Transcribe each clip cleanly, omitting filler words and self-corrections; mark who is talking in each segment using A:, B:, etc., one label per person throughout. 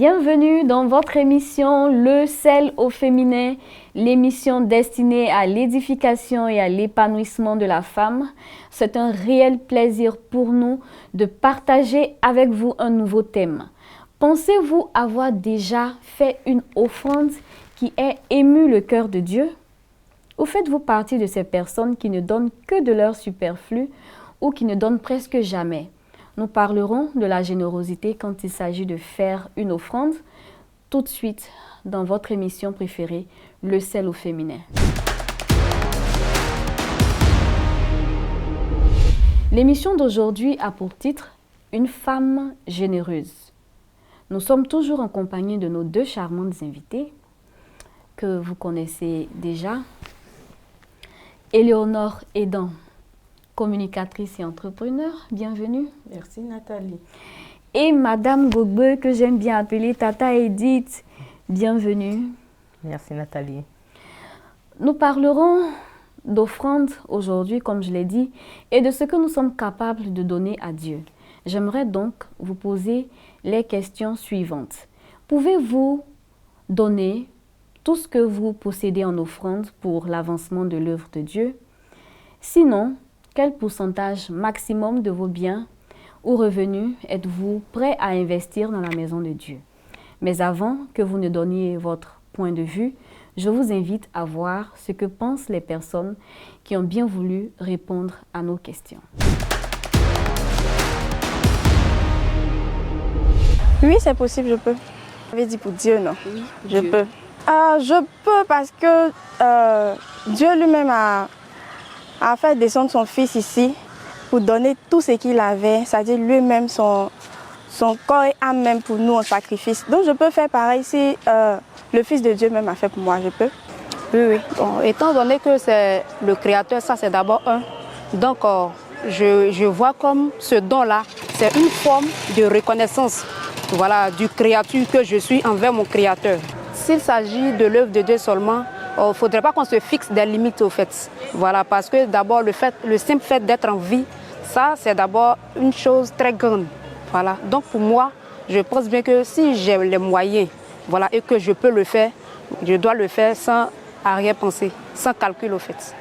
A: Bienvenue dans votre émission Le sel au féminin, l'émission destinée à l'édification et à l'épanouissement de la femme. C'est un réel plaisir pour nous de partager avec vous un nouveau thème. Pensez-vous avoir déjà fait une offrande qui ait ému le cœur de Dieu? Ou faites-vous partie de ces personnes qui ne donnent que de leur superflu ou qui ne donnent presque jamais? Nous parlerons de la générosité quand il s'agit de faire une offrande, tout de suite dans votre émission préférée, Le sel au féminin. L'émission d'aujourd'hui a pour titre « Une femme généreuse ». Nous sommes toujours en compagnie de nos deux charmantes invitées que vous connaissez déjà. Éléonore Aidan, communicatrice et entrepreneur, bienvenue.
B: Merci Nathalie.
A: Et Madame Gogbe, que j'aime bien appeler Tata Edith, bienvenue.
B: Merci Nathalie.
A: Nous parlerons d'offrande aujourd'hui, comme je l'ai dit, et de ce que nous sommes capables de donner à Dieu. J'aimerais donc vous poser les questions suivantes. Pouvez-vous donner tout ce que vous possédez en offrande pour l'avancement de l'œuvre de Dieu? Sinon, quel pourcentage maximum de vos biens ou revenus êtes-vous prêt à investir dans la maison de Dieu? Mais avant que vous ne donniez votre point de vue, je vous invite à voir ce que pensent les personnes qui ont bien voulu répondre à nos questions.
C: Oui, c'est possible, je peux. J'avais dit pour Dieu, non?
A: Oui,
C: je peux. Je peux parce que Dieu lui-même a fait descendre son fils ici pour donner tout ce qu'il avait, c'est-à-dire lui-même son corps et âme même pour nous en sacrifice. Donc je peux faire pareil si le Fils de Dieu même a fait pour moi, je peux.
D: Oui. Bon, étant donné que c'est le Créateur, ça c'est d'abord un. Donc je vois comme ce don-là, c'est une forme de reconnaissance, voilà, du créature que je suis envers mon Créateur. S'il s'agit de l'œuvre de Dieu seulement, il ne faudrait pas qu'on se fixe des limites au fait. Voilà, parce que d'abord le simple fait d'être en vie, ça c'est d'abord une chose très grande. Voilà. Donc pour moi, je pense bien que si j'ai les moyens, voilà, et que je peux le faire, je dois le faire sans arrière-pensée, sans calcul au fait.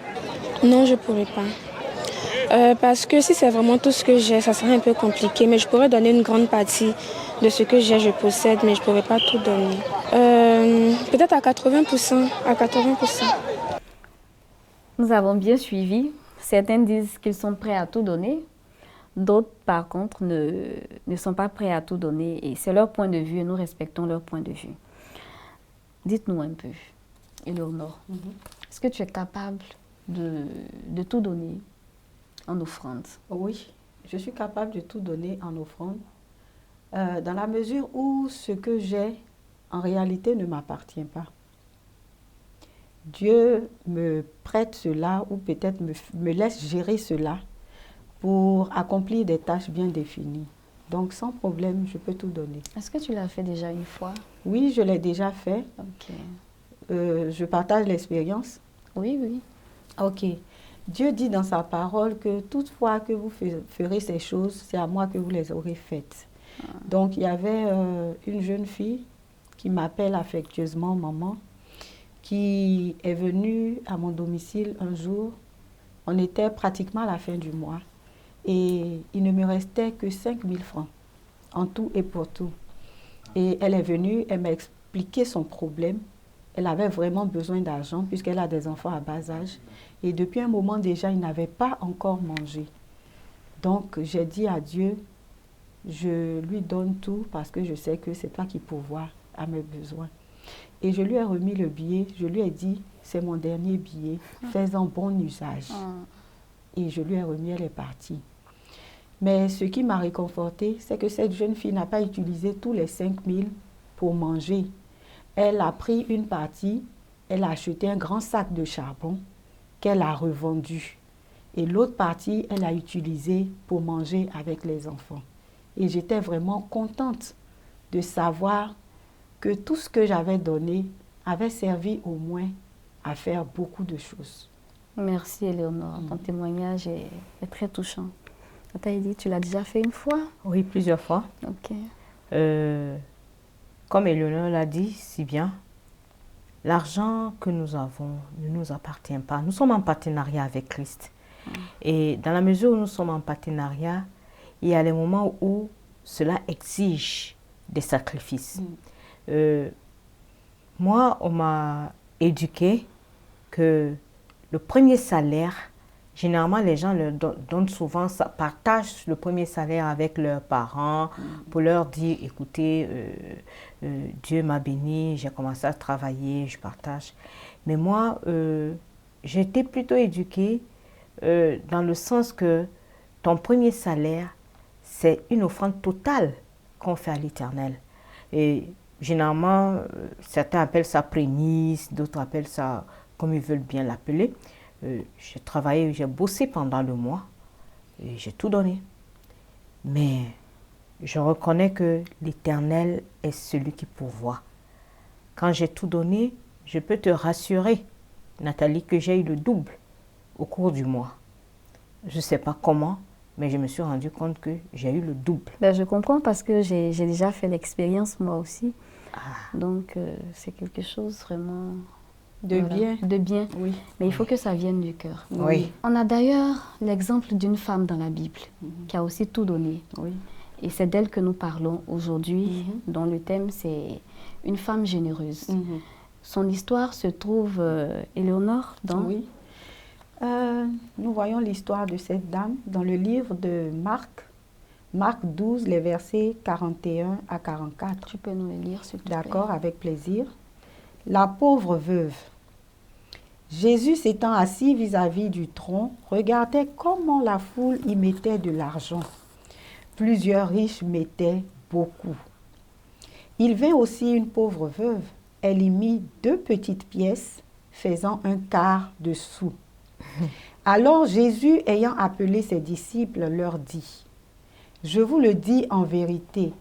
E: Non, je ne pourrais pas. Parce que si c'est vraiment tout ce que j'ai, ça serait un peu compliqué. Mais je pourrais donner une grande partie de ce que j'ai, je possède, mais je ne pourrais pas tout donner. Peut-être à 80%. À 80%.
A: Nous avons bien suivi. Certains disent qu'ils sont prêts à tout donner. D'autres, par contre, ne sont pas prêts à tout donner. Et c'est leur point de vue et nous respectons leur point de vue. Dites-nous un peu, Éléonore, est-ce que tu es capable de tout donner en offrande?
B: Oui, je suis capable de tout donner en offrande, dans la mesure où ce que j'ai, en réalité, ne m'appartient pas. Dieu me prête cela ou peut-être me laisse gérer cela pour accomplir des tâches bien définies. Donc, sans problème, je peux tout donner.
A: Est-ce que tu l'as fait déjà une fois?
B: Oui, je l'ai déjà fait.
A: Ok.
B: Je partage l'expérience.
A: Oui.
B: Ok. Dieu dit dans sa parole que toutefois que vous ferez ces choses, c'est à moi que vous les aurez faites. Donc, il y avait une jeune fille qui m'appelle affectueusement maman, qui est venue à mon domicile un jour. On était pratiquement à la fin du mois et il ne me restait que 5 000 francs en tout et pour tout. Et elle est venue, elle m'a expliqué son problème. Elle avait vraiment besoin d'argent puisqu'elle a des enfants à bas âge. Et depuis un moment déjà, il n'avait pas encore mangé. Donc, j'ai dit à Dieu, je lui donne tout parce que je sais que c'est toi qui pourvois à mes besoins. Et je lui ai remis le billet, je lui ai dit, c'est mon dernier billet, fais-en bon usage. Et je lui ai remis, elle est partie. Mais ce qui m'a réconfortée, c'est que cette jeune fille n'a pas utilisé tous les 5 000 pour manger. Elle a pris une partie, elle a acheté un grand sac de charbon qu'elle a revendu. Et l'autre partie, elle a utilisé pour manger avec les enfants. Et j'étais vraiment contente de savoir que tout ce que j'avais donné avait servi au moins à faire beaucoup de choses.
A: Merci Éléonore, ton témoignage est très touchant. Tu as dit, tu l'as déjà fait une fois?
B: Oui, plusieurs fois.
A: Ok.
F: comme Éléonore l'a dit si bien, l'argent que nous avons ne nous appartient pas. Nous sommes en partenariat avec Christ. Et dans la mesure où nous sommes en partenariat, il y a les moments où cela exige des sacrifices. Moi, on m'a éduqué que le premier salaire, généralement les gens le donnent souvent, partagent le premier salaire avec leurs parents pour leur dire, écoutez, Dieu m'a béni, j'ai commencé à travailler, je partage. Mais moi, j'ai été plutôt éduquée dans le sens que ton premier salaire, c'est une offrande totale qu'on fait à l'Éternel. Et généralement, certains appellent ça prémisse, d'autres appellent ça comme ils veulent bien l'appeler. J'ai travaillé, j'ai bossé pendant le mois et j'ai tout donné. Mais je reconnais que l'Éternel est celui qui pourvoit. Quand j'ai tout donné, je peux te rassurer, Nathalie, que j'ai eu le double au cours du mois. Je ne sais pas comment, mais je me suis rendu compte que j'ai eu le double.
A: Ben, je comprends parce que j'ai déjà fait l'expérience moi aussi. Donc, c'est quelque chose vraiment...
B: De bien.
A: De bien.
B: Oui.
A: Mais il faut que ça vienne du cœur.
F: Oui.
A: On a d'ailleurs l'exemple d'une femme dans la Bible qui a aussi tout donné.
B: Oui.
A: Et c'est d'elle que nous parlons aujourd'hui, dont le thème c'est une femme généreuse. Son histoire se trouve, Éléonore, dans...
B: Oui. Nous voyons l'histoire de cette dame dans le livre de Marc. Marc 12, les versets 41 à 44.
A: Tu peux nous les lire, s'il te plaît.
B: D'accord, avec plaisir. La pauvre veuve. Jésus s'étant assis vis-à-vis du tronc, regardait comment la foule y mettait de l'argent. Plusieurs riches mettaient beaucoup. Il vint aussi une pauvre veuve. Elle y mit 2 petites pièces, faisant un quart de sou. Alors Jésus, ayant appelé ses disciples, leur dit, « Je vous le dis en vérité,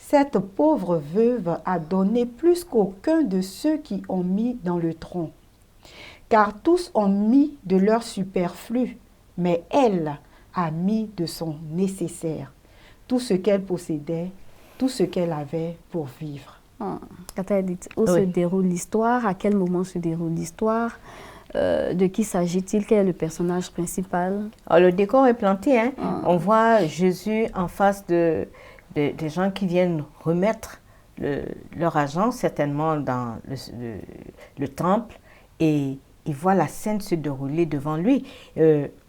B: cette pauvre veuve a donné plus qu'aucun de ceux qui ont mis dans le tronc. Car tous ont mis de leur superflu, mais elle a mis de son nécessaire, tout ce qu'elle possédait, tout ce qu'elle avait pour vivre. »
A: Où se déroule l'histoire? À quel moment se déroule l'histoire? De qui s'agit-il? Quel est le personnage principal?
F: Alors, le décor est planté. Hein? On voit Jésus en face des gens qui viennent remettre leur argent, certainement dans le temple, et il voit la scène se dérouler devant lui.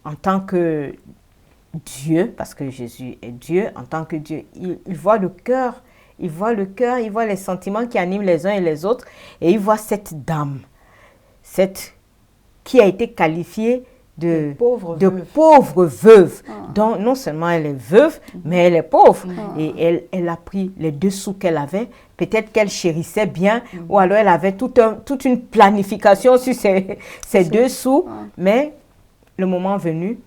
F: En tant que Dieu, parce que Jésus est Dieu, en tant que Dieu, il voit le cœur, il voit les sentiments qui animent les uns et les autres, et il voit cette dame, qui a été qualifiée de pauvre veuve. Donc, non seulement elle est veuve, mais elle est pauvre. Et elle a pris les 2 sous qu'elle avait. Peut-être qu'elle chérissait bien, ou alors elle avait toute une planification sur ces 2 sous. Mais le moment venu,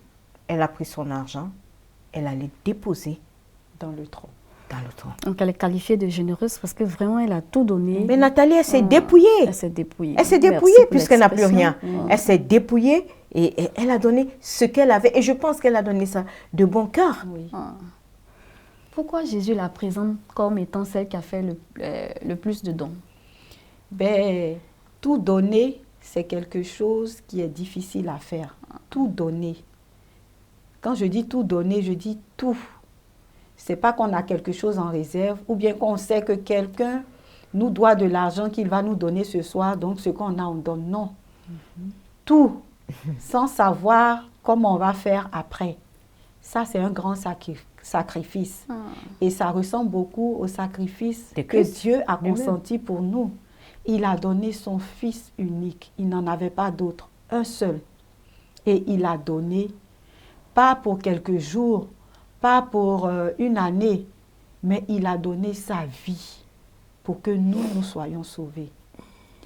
F: elle a pris son argent, elle allait déposer
B: dans le tronc.
A: Donc elle est qualifiée de généreuse parce que vraiment elle a tout donné.
F: Mais Nathalie, elle s'est dépouillée.
A: Elle s'est dépouillée.
F: Elle s'est dépouillée puisqu'elle n'a plus rien. Elle s'est dépouillée et elle a donné ce qu'elle avait. Et je pense qu'elle a donné ça de bon cœur.
B: Oui.
A: Pourquoi Jésus la présente comme étant celle qui a fait le plus de dons?
B: Ben, tout donner, c'est quelque chose qui est difficile à faire. Tout donner. Quand je dis tout donner, je dis tout. C'est pas qu'on a quelque chose en réserve ou bien qu'on sait que quelqu'un nous doit de l'argent qu'il va nous donner ce soir, donc ce qu'on a, on donne. Non. Tout, sans savoir comment on va faire après. Ça, c'est un grand sacrifice. Et ça ressemble beaucoup au sacrifice que Dieu a consenti pour nous. Il a donné son Fils unique. Il n'en avait pas d'autre, un seul. Et il a donné, pas pour quelques jours, pas pour une année, mais il a donné sa vie pour que nous soyons sauvés.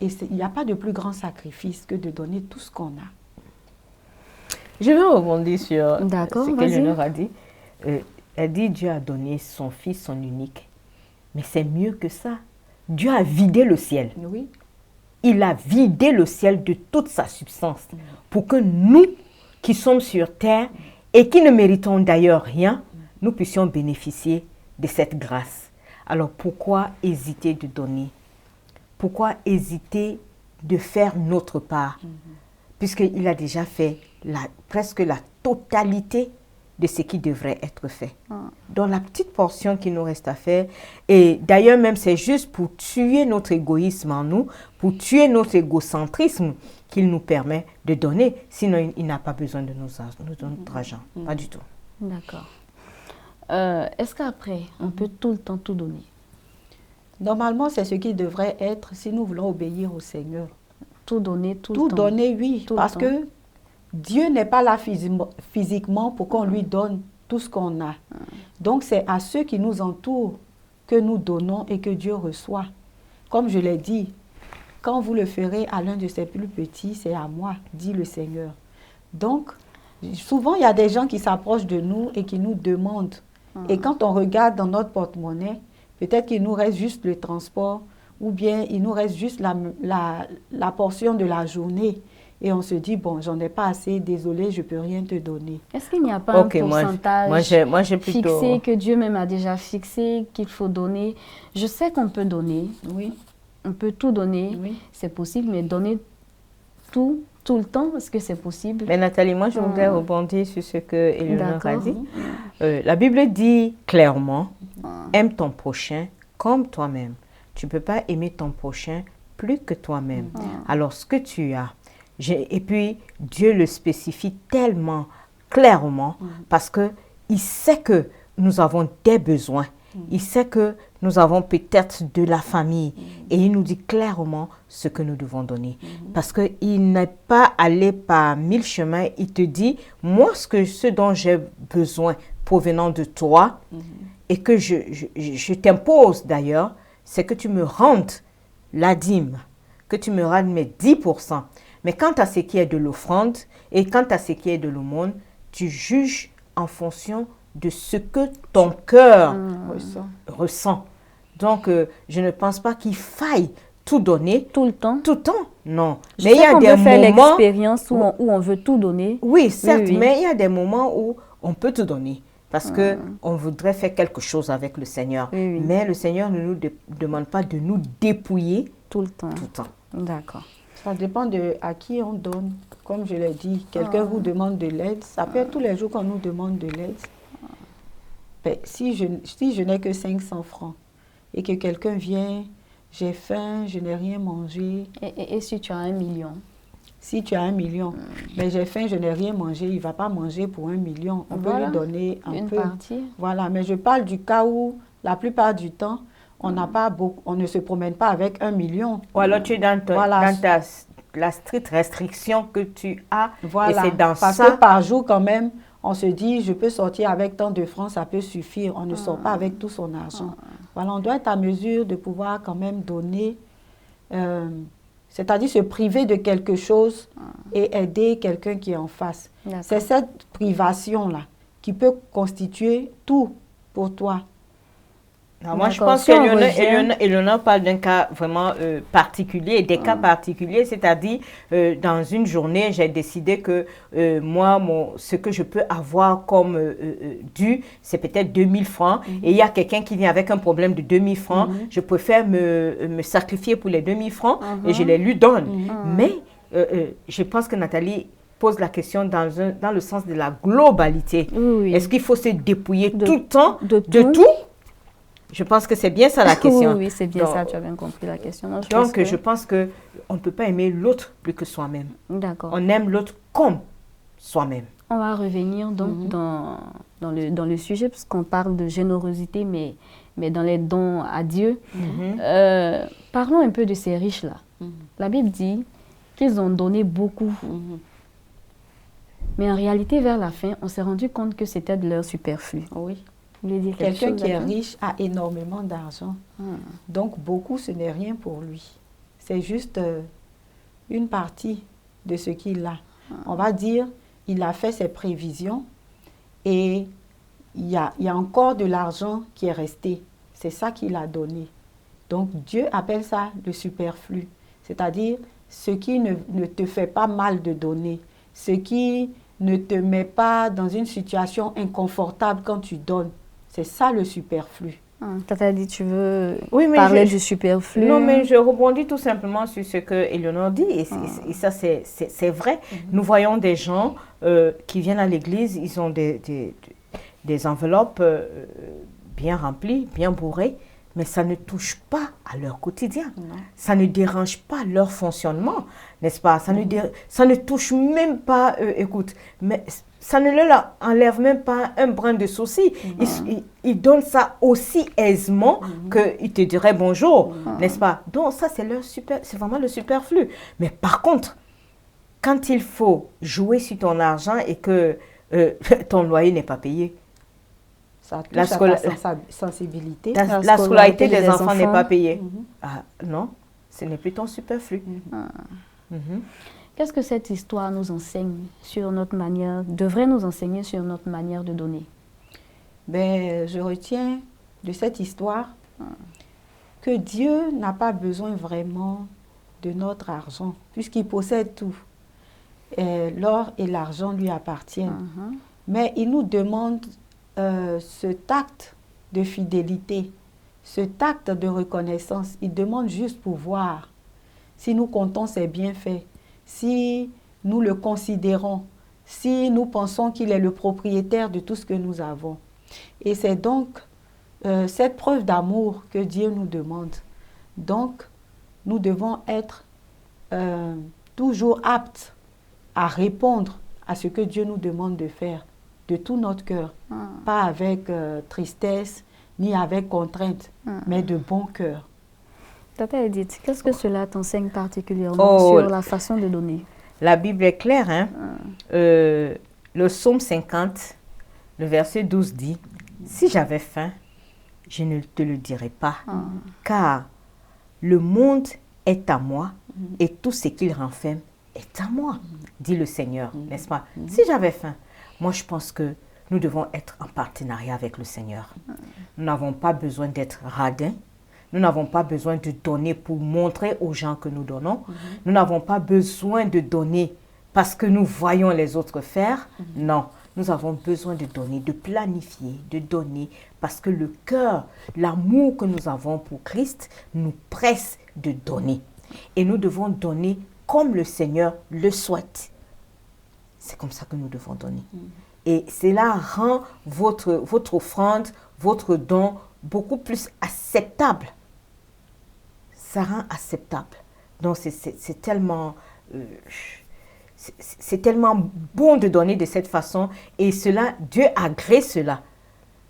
B: Et il n'y a pas de plus grand sacrifice que de donner tout ce qu'on a.
F: Je vais rebondir sur ce qu'Éléonore a dit. Elle dit Dieu a donné son Fils, son unique. Mais c'est mieux que ça. Dieu a vidé le ciel.
B: Oui.
F: Il a vidé le ciel de toute sa substance pour que nous, qui sommes sur terre, et qui ne méritons d'ailleurs rien, nous puissions bénéficier de cette grâce. Alors pourquoi hésiter de donner? Pourquoi hésiter de faire notre part? Puisqu'il a déjà fait presque la totalité de ce qui devrait être fait. Dans la petite portion qui nous reste à faire, et d'ailleurs même c'est juste pour tuer notre égoïsme en nous, pour tuer notre égocentrisme qu'il nous permet de donner, sinon il n'a pas besoin de notre argent, pas du tout.
A: D'accord. Est-ce qu'après, on peut tout le temps tout donner?
B: Normalement, c'est ce qui devrait être si nous voulons obéir au Seigneur.
A: Tout donner, tout le
B: Tout
A: temps.
B: donner, oui,
A: Tout le
B: parce
A: temps.
B: que Dieu n'est pas là physiquement pour qu'on lui donne tout ce qu'on a. Donc, c'est à ceux qui nous entourent que nous donnons et que Dieu reçoit. Comme je l'ai dit, quand vous le ferez à l'un de ses plus petits, c'est à moi, dit le Seigneur. Donc, souvent, il y a des gens qui s'approchent de nous et qui nous demandent. Et quand on regarde dans notre porte-monnaie, peut-être qu'il nous reste juste le transport ou bien il nous reste juste la portion de la journée. Et on se dit, bon, j'en ai pas assez, désolé, je peux rien te donner.
A: Est-ce qu'il n'y a pas un pourcentage
F: moi, j'ai plutôt...
A: fixé que Dieu même a déjà fixé qu'il faut donner? Je sais qu'on peut donner.
B: Oui.
A: On peut tout donner.
B: Oui.
A: C'est possible, mais donner tout le temps, est-ce que c'est possible?
F: Mais Nathalie, moi je voudrais rebondir sur ce que Éléonore a
A: D'accord.
F: dit. La Bible dit clairement, aime ton prochain comme toi-même. Tu ne peux pas aimer ton prochain plus que toi-même. Alors ce que tu as, et puis Dieu le spécifie tellement clairement parce qu'il sait que nous avons des besoins. Il sait que nous avons peut-être de la famille et il nous dit clairement ce que nous devons donner. Parce qu'il n'est pas allé par 1000 chemins, il te dit, moi ce dont j'ai besoin provenant de toi et que je t'impose d'ailleurs, c'est que tu me rendes la dîme, que tu me rendes mes 10%. Mais quant à ce qui est de l'offrande et quant à ce qui est de l'aumône, tu juges en fonction de ce que ton cœur ressent. Donc, je ne pense pas qu'il faille tout donner.
A: Tout le temps?
F: Tout le temps, non.
A: Mais il y a des moments... faire l'expérience où on veut tout donner.
F: Oui, certes, mais il y a des moments où on peut tout donner. Parce qu'on voudrait faire quelque chose avec le Seigneur. Mais le Seigneur ne nous demande pas de nous dépouiller
A: tout le temps. D'accord.
B: Ça dépend à qui on donne. Comme je l'ai dit, quelqu'un vous demande de l'aide. Ça peut être tous les jours qu'on nous demande de l'aide. Ben, si je n'ai que 500 francs et que quelqu'un vient, j'ai faim, je n'ai rien mangé.
A: Et si tu as 1 million?
B: Si tu as 1 million, mais j'ai faim, je n'ai rien mangé, il ne va pas manger pour 1 million. On peut lui donner un peu.
A: Une partie.
B: Voilà, mais je parle du cas où, la plupart du temps, on ne se promène pas avec 1 million.
F: Ou alors tu es dans la stricte restriction que tu as.
B: Voilà,
F: et c'est dans
B: parce que par jour quand même, on se dit, je peux sortir avec tant de francs, ça peut suffire. On ne sort pas avec tout son argent. Voilà, on doit être à mesure de pouvoir quand même donner, c'est-à-dire se priver de quelque chose et aider quelqu'un qui est en face. C'est cette privation-là qui peut constituer tout pour toi.
F: Alors moi, je pense qu'Éléonore parle d'un cas vraiment particulier, des cas particuliers, c'est-à-dire dans une journée, j'ai décidé que moi, ce que je peux avoir comme dû, c'est peut-être 2000 francs. Et il y a quelqu'un qui vient avec un problème de 2000 francs. Je préfère me sacrifier pour les 2000 francs et je les lui donne. Mais je pense que Nathalie pose la question dans le sens de la globalité. Est-ce qu'il faut se dépouiller tout le temps de tout? Je pense que c'est bien ça la question.
A: Oui, c'est bien ça, tu as bien compris la question.
F: Je pense qu'on ne peut pas aimer l'autre plus que soi-même.
A: D'accord.
F: On aime l'autre comme soi-même.
A: On va revenir donc dans le sujet, puisqu'on parle de générosité, mais dans les dons à Dieu. Parlons un peu de ces riches-là. La Bible dit qu'ils ont donné beaucoup. Mais en réalité, vers la fin, on s'est rendu compte que c'était de leur superflu.
B: Oui.
A: Quelqu'un
B: qui est riche a énormément d'argent. Donc, beaucoup, ce n'est rien pour lui. C'est juste une partie de ce qu'il a. On va dire, il a fait ses prévisions et il y a encore de l'argent qui est resté. C'est ça qu'il a donné. Donc, Dieu appelle ça le superflu. C'est-à-dire, ce qui ne te fait pas mal de donner. Ce qui ne te met pas dans une situation inconfortable quand tu donnes. C'est ça le superflu.
A: Tata dit, tu veux
F: Oui, mais
A: parler du superflu?
F: Non, mais je rebondis tout simplement sur ce que Éléonore dit, et ça, c'est vrai. Nous voyons des gens qui viennent à l'église, ils ont des enveloppes bien remplies, bien bourrées, mais ça ne touche pas à leur quotidien.
B: Non.
F: Ça ne dérange pas leur fonctionnement, n'est-ce pas? Ça ne touche même pas, écoute, mais ça ne leur enlève même pas un brin de souci. Ils donnent ça aussi aisément qu'ils te diraient bonjour, n'est-ce pas? Donc ça, c'est vraiment le superflu. Mais par contre, quand il faut jouer sur ton argent et que ton loyer n'est pas payé,
B: Ça touche à ta sensibilité.
F: la scolarité des enfants n'est pas payée. Ah, non, ce n'est plus ton superflu.
A: Qu'est-ce que cette histoire nous enseigne sur notre manière, devrait nous enseigner sur notre manière de donner?
B: Ben, je retiens de cette histoire que Dieu n'a pas besoin vraiment de notre argent, puisqu'il possède tout. L'or et l'argent lui appartiennent. Mais il nous demande ce tact de fidélité, ce tact de reconnaissance. Il demande juste pour voir si nous comptons ses bienfaits, si nous le considérons, si nous pensons qu'il est le propriétaire de tout ce que nous avons. Et c'est donc cette preuve d'amour que Dieu nous demande. Donc, nous devons être toujours aptes à répondre à ce que Dieu nous demande de faire de tout notre cœur, pas avec tristesse ni avec contrainte, mais de bon cœur.
A: Tata Edith, qu'est-ce que cela t'enseigne particulièrement sur la façon de donner?
F: La Bible est claire, hein? Le psaume 50, le verset 12 dit, « Si j'avais faim, je ne te le dirais pas, car le monde est à moi et tout ce qu'il renferme est à moi, dit le Seigneur, n'est-ce pas? Si j'avais faim, moi je pense que nous devons être en partenariat avec le Seigneur. Nous n'avons pas besoin d'être radins. Nous n'avons pas besoin de donner pour montrer aux gens que nous donnons. Nous n'avons pas besoin de donner parce que nous voyons les autres faire. Non, nous avons besoin de donner, de planifier, de donner parce que le cœur, l'amour que nous avons pour Christ nous presse de donner. Et nous devons donner comme le Seigneur le souhaite. C'est comme ça que nous devons donner. Et cela rend votre offrande, votre don beaucoup plus acceptable. Ça rend acceptable. Donc c'est tellement bon de donner de cette façon et cela, Dieu agrée cela.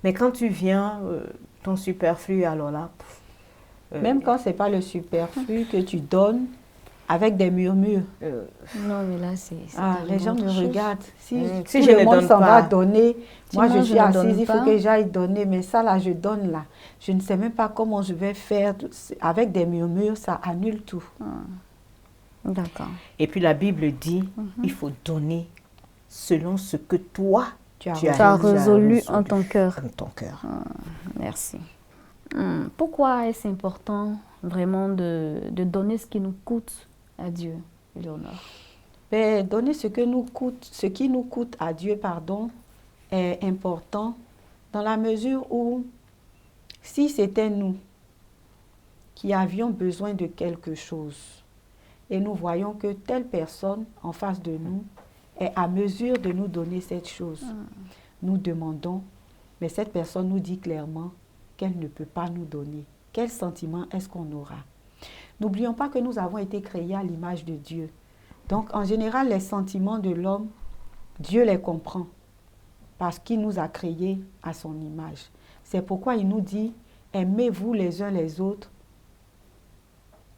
F: Mais quand tu viens, ton superflu, alors là...
B: Même quand ce n'est pas le superflu que tu donnes avec des murmures.
A: Non, mais là, c'est
B: les gens me regardent. Si
F: je
B: le
F: ne
B: monde
F: donne
B: s'en
F: pas,
B: va donner, moi je suis assise, il faut
A: pas.
B: que j'aille donner. Mais ça, là, je donne là. Je ne sais même pas comment je vais faire. Avec des murmures, ça annule tout.
A: D'accord.
F: Et puis la Bible dit, il faut donner selon ce que toi, tu
A: as résolu en ton cœur. Merci. Pourquoi est-ce important vraiment de donner ce qui nous coûte à Dieu, Éléonore?
B: Donner ce qui nous coûte à Dieu, est important dans la mesure où si c'était nous qui avions besoin de quelque chose et nous voyons que telle personne en face de nous est à mesure de nous donner cette chose, nous demandons, mais cette personne nous dit clairement qu'elle ne peut pas nous donner. Quel sentiment est-ce qu'on aura? N'oublions pas que nous avons été créés à l'image de Dieu. Donc, en général, les sentiments de l'homme, Dieu les comprend parce qu'il nous a créés à son image. C'est pourquoi il nous dit, aimez-vous les uns les autres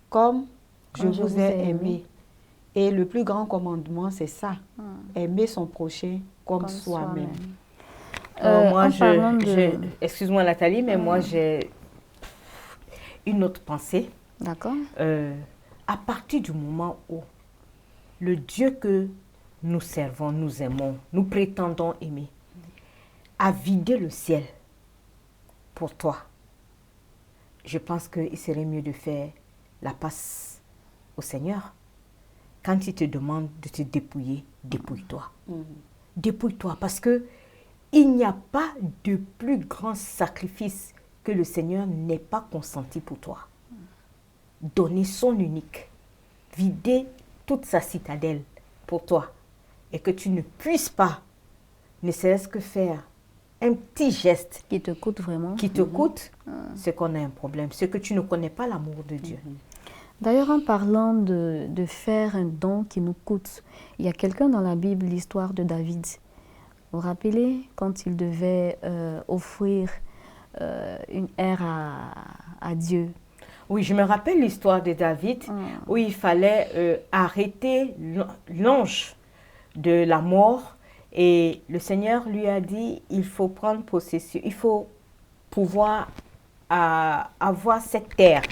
B: comme je vous ai aimé. Et le plus grand commandement, c'est ça. Aimer son prochain comme soi-même.
F: Excuse-moi Nathalie, mais moi j'ai une autre pensée.
A: D'accord.
F: À partir du moment où le Dieu que nous servons, nous aimons, nous prétendons aimer, a vidé le ciel pour toi, je pense qu'il serait mieux de faire la passe au Seigneur. Quand il te demande de te dépouiller, dépouille-toi. Dépouille-toi parce que il n'y a pas de plus grand sacrifice que le Seigneur n'ait pas consenti pour toi. Donner son unique, vider toute sa citadelle pour toi et que tu ne puisses pas, ne serait-ce que faire un petit geste
A: Qui te coûte vraiment.
F: qui te coûte, c'est qu'on a un problème. C'est que tu ne connais pas l'amour de Dieu.
A: D'ailleurs, en parlant de faire un don qui nous coûte, il y a quelqu'un dans la Bible, l'histoire de David. Vous vous rappelez quand il devait offrir une ère à Dieu?
F: Oui, je me rappelle l'histoire de David où il fallait arrêter l'ange de la mort et le Seigneur lui a dit, il faut prendre possession, il faut pouvoir avoir cette terre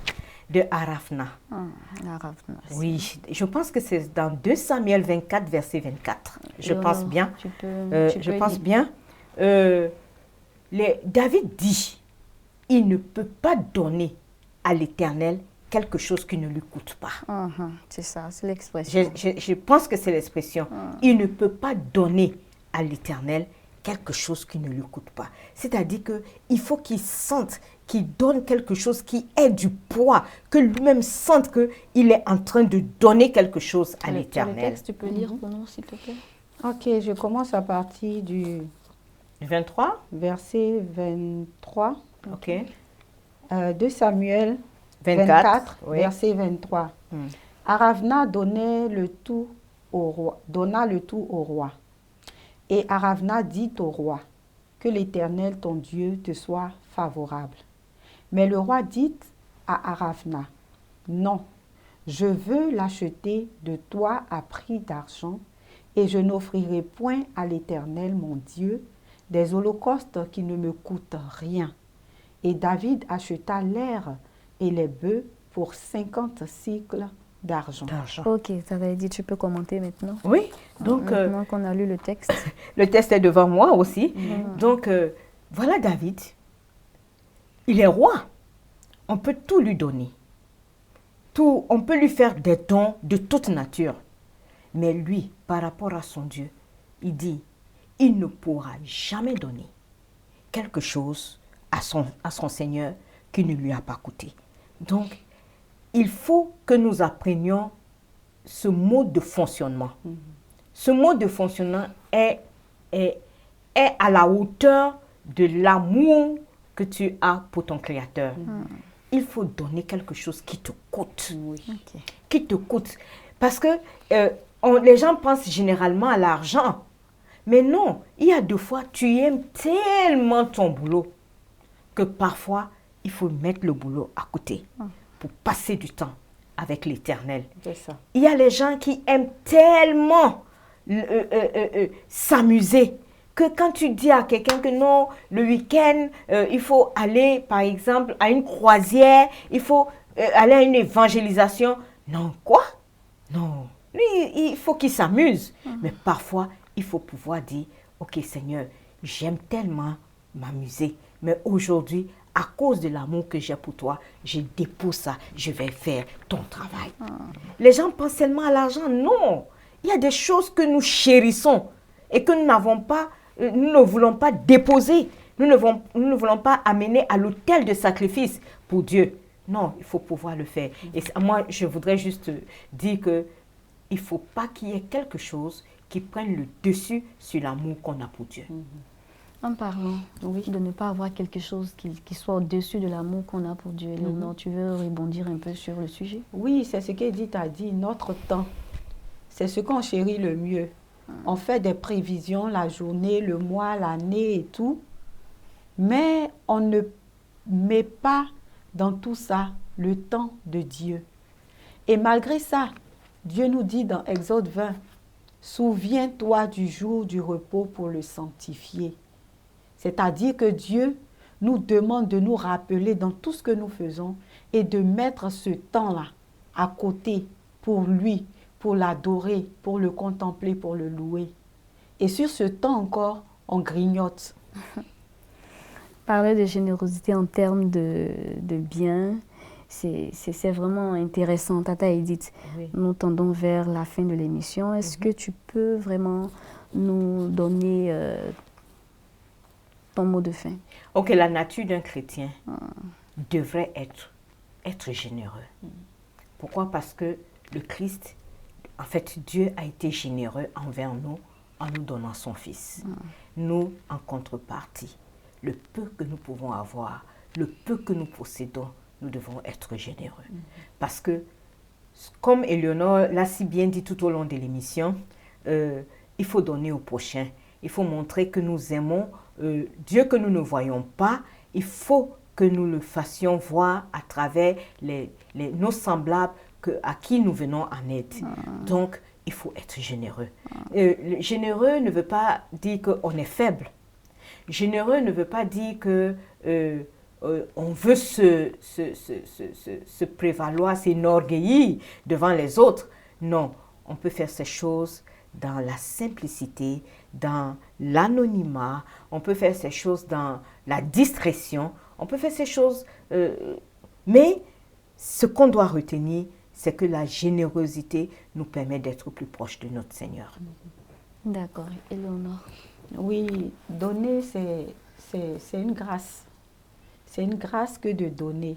F: de Arafna.
A: Arafna.
F: Oui, je pense que c'est dans 2 Samuel 24, verset 24. Je pense bien. Je pense bien. David dit, il ne peut pas donner à l'Éternel quelque chose qui ne lui coûte pas.
A: C'est ça, c'est l'expression.
F: Je pense que c'est l'expression. Il ne peut pas donner à l'Éternel quelque chose qui ne lui coûte pas. C'est-à-dire qu'il faut qu'il sente, qu'il donne quelque chose qui ait du poids, que lui-même sente qu'il est en train de donner quelque chose à l'Éternel.
A: Tu peux lire pour nous, s'il te plaît?
B: Ok, je commence à partir du
F: 23.
B: verset 23.
F: Ok.
B: 2 Samuel
F: 24, oui.
B: verset 23. Aravna donna le tout au roi. Et Aravna dit au roi, que l'Éternel ton Dieu te soit favorable. Mais le roi dit à Aravna, non, je veux l'acheter de toi à prix d'argent, et je n'offrirai point à l'Éternel mon Dieu des holocaustes qui ne me coûtent rien. Et David acheta l'aire et les bœufs pour 50 cycles d'argent.
A: Ok, ça va dit, tu peux commenter maintenant.
F: Oui, donc
A: maintenant qu'on a lu le texte.
F: le texte est devant moi aussi. Donc voilà David, il est roi. On peut tout lui donner. On peut lui faire des dons de toute nature. Mais lui, par rapport à son Dieu, il dit, il ne pourra jamais donner quelque chose à son Seigneur qui ne lui a pas coûté. Donc, il faut que nous apprenions ce mode de fonctionnement. Ce mode de fonctionnement est à la hauteur de l'amour que tu as pour ton Créateur. Il faut donner quelque chose qui te coûte. Qui te coûte. Parce que les gens pensent généralement à l'argent. Mais non, il y a deux fois, tu aimes tellement ton boulot que parfois, il faut mettre le boulot à côté pour passer du temps avec l'Éternel.
B: C'est ça.
F: Il y a les gens qui aiment tellement s'amuser que quand tu dis à quelqu'un que non, le week-end, il faut aller, par exemple, à une croisière, il faut aller à une évangélisation. Non, quoi? Non. Lui, il faut qu'il s'amuse. Mais parfois, il faut pouvoir dire, ok Seigneur, j'aime tellement m'amuser, mais aujourd'hui, à cause de l'amour que j'ai pour toi, je dépose ça, je vais faire ton travail. Les gens pensent seulement à l'argent. Non, il y a des choses que nous chérissons et que nous ne voulons pas déposer. Nous ne voulons pas amener à l'autel de sacrifice pour Dieu. Non, il faut pouvoir le faire. Et moi, je voudrais juste dire que il ne faut pas qu'il y ait quelque chose qui prenne le dessus sur l'amour qu'on a pour Dieu.
A: En parlant de ne pas avoir quelque chose qui soit au-dessus de l'amour qu'on a pour Dieu, Léonore, tu veux rebondir un peu sur le sujet?
B: Oui, c'est ce qu'Edith a dit, notre temps, c'est ce qu'on chérit le mieux. On fait des prévisions, la journée, le mois, l'année et tout, mais on ne met pas dans tout ça le temps de Dieu. Et malgré ça, Dieu nous dit dans Exode 20, « Souviens-toi du jour du repos pour le sanctifier. » C'est-à-dire que Dieu nous demande de nous rappeler dans tout ce que nous faisons et de mettre ce temps-là à côté pour lui, pour l'adorer, pour le contempler, pour le louer. Et sur ce temps encore, on grignote.
A: Parler de générosité en termes de biens, c'est vraiment intéressant. Tata Edith, nous tendons vers la fin de l'émission. Est-ce que tu peux vraiment nous donner ton mot de fin.
F: Ok, la nature d'un chrétien devrait être généreux. Pourquoi? Parce que le Christ, en fait, Dieu a été généreux envers nous en nous donnant son Fils. Nous, en contrepartie, le peu que nous pouvons avoir, le peu que nous possédons, nous devons être généreux. Parce que, comme Éléonore l'a si bien dit tout au long de l'émission, il faut donner au prochain. Il faut montrer que nous aimons Dieu que nous ne voyons pas. Il faut que nous le fassions voir à travers nos semblables à qui nous venons en aide. Donc, il faut être généreux. Généreux ne veut pas dire qu'on est faible. Généreux ne veut pas dire que on veut se prévaloir, s'enorgueillir devant les autres. Non, on peut faire ces choses dans la simplicité, dans l'anonymat, on peut faire ces choses dans la discrétion, on peut faire ces choses, mais ce qu'on doit retenir, c'est que la générosité nous permet d'être plus proches de notre Seigneur.
A: D'accord, Éléonore.
B: Oui, donner, c'est une grâce. C'est une grâce que de donner.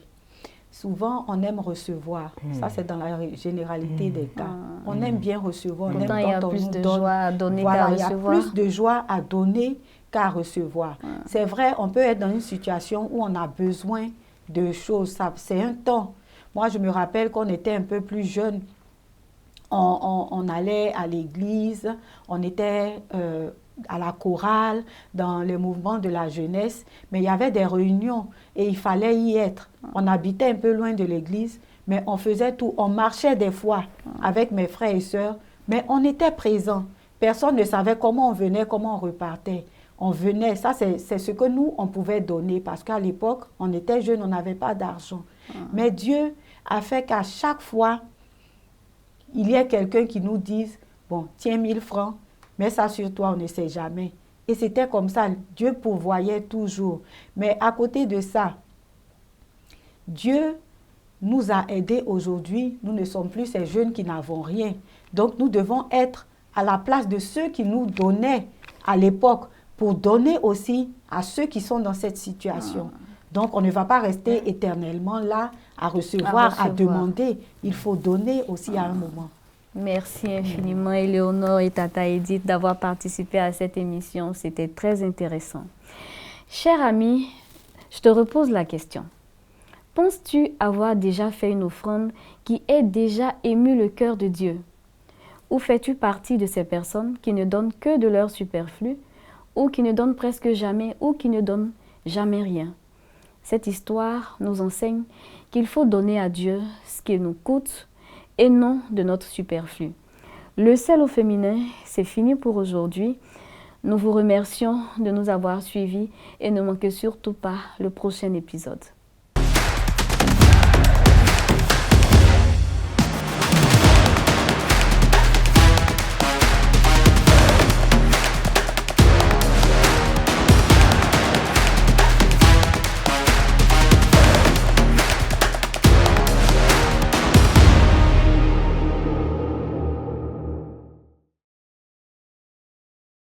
B: Souvent, on aime recevoir. Ça, c'est dans la généralité des cas. On aime bien recevoir.
A: Pourtant, il y a plus de joie à donner qu'à recevoir.
B: Il y a plus de joie à donner qu'à recevoir. C'est vrai, on peut être dans une situation où on a besoin de choses. C'est un temps. Moi, je me rappelle qu'on était un peu plus jeunes. On allait à l'église, on était à la chorale, dans le mouvement de la jeunesse, mais il y avait des réunions et il fallait y être. On habitait un peu loin de l'église, mais on faisait tout. On marchait des fois avec mes frères et sœurs, mais on était présents. Personne ne savait comment on venait, comment on repartait. On venait, ça c'est ce que nous, on pouvait donner, parce qu'à l'époque, on était jeunes, on n'avait pas d'argent. Mais Dieu a fait qu'à chaque fois, il y a quelqu'un qui nous dise, bon, tiens 1000 francs, mets ça sur toi, on ne sait jamais. Et c'était comme ça, Dieu pourvoyait toujours. Mais à côté de ça, Dieu nous a aidés aujourd'hui. Nous ne sommes plus ces jeunes qui n'avons rien. Donc nous devons être à la place de ceux qui nous donnaient à l'époque pour donner aussi à ceux qui sont dans cette situation. Donc on ne va pas rester éternellement là à recevoir, à demander. Il faut donner aussi à un moment.
A: Merci infiniment, Éléonore et Tata Edith, d'avoir participé à cette émission. C'était très intéressant. Cher ami, je te repose la question. Penses-tu avoir déjà fait une offrande qui ait déjà ému le cœur de Dieu? Ou fais-tu partie de ces personnes qui ne donnent que de leur superflu, ou qui ne donnent presque jamais, ou qui ne donnent jamais rien? Cette histoire nous enseigne qu'il faut donner à Dieu ce qui nous coûte, et non de notre superflu. Le sel au féminin, c'est fini pour aujourd'hui. Nous vous remercions de nous avoir suivis et ne manquez surtout pas le prochain épisode.